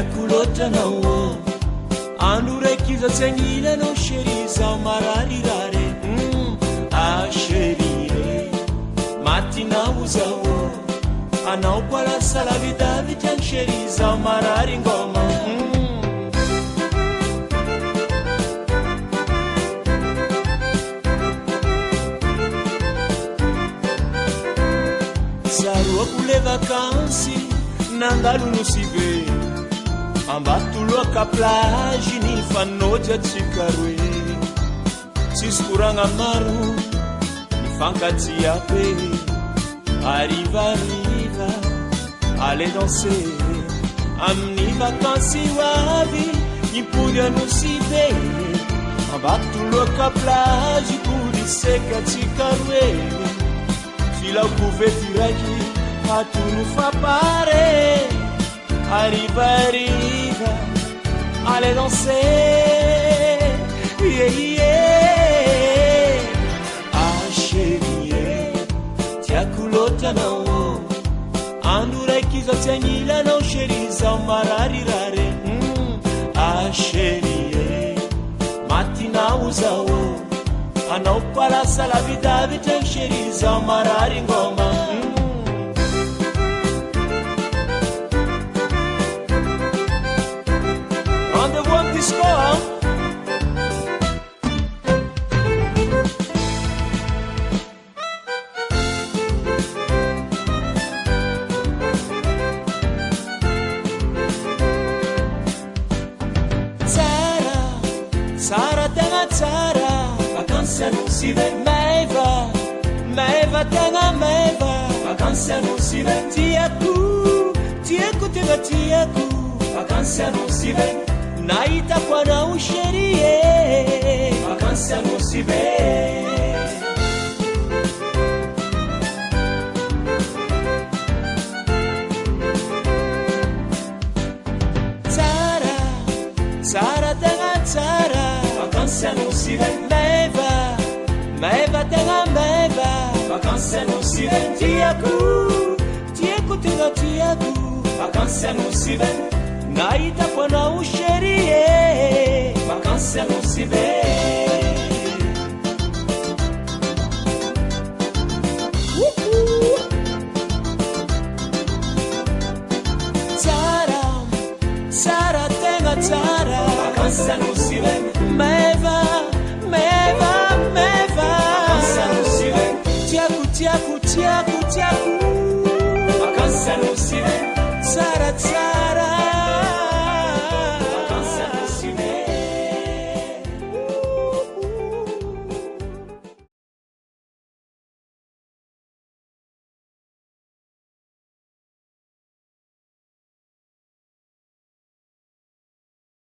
tiakulota nao andro raiky iza tsy agnilanao sheri zao mararirare sherire matinao zao anao koa salavidavity any sheri zao marary ngoma zaroako le vakansy nandalo no sibe ambatoloaka plage ny fanoty atsika roe tsisy koragna maro nifankatia be arivariva ale danser amin'ny vakansy hoavy nipody anosibe ambatoloaka plage poliseka atsika roe filaoko vety raiky atono fapare arriva allez danser chérie tiakulota nao andro raiky iza tsy agnilanao sheri zao mararirare chérie matinao zao anao koa lasa lavidavitra sheri zao marary ngoma Sara tena tsara vakansi anosive meva tena meva vakansi anosive tiako tena tiako vakansi anosive naita kwanao sherie vakansi anosive Sara tena tsara vakansi anosive meva tena meva vakansi anosive tiako tena tiako vakansi anosive naita kwanao sherie vakansi anosive Sara tena tsara vakansi anosive meva vakansi anosive tiako vakansi anosive Sara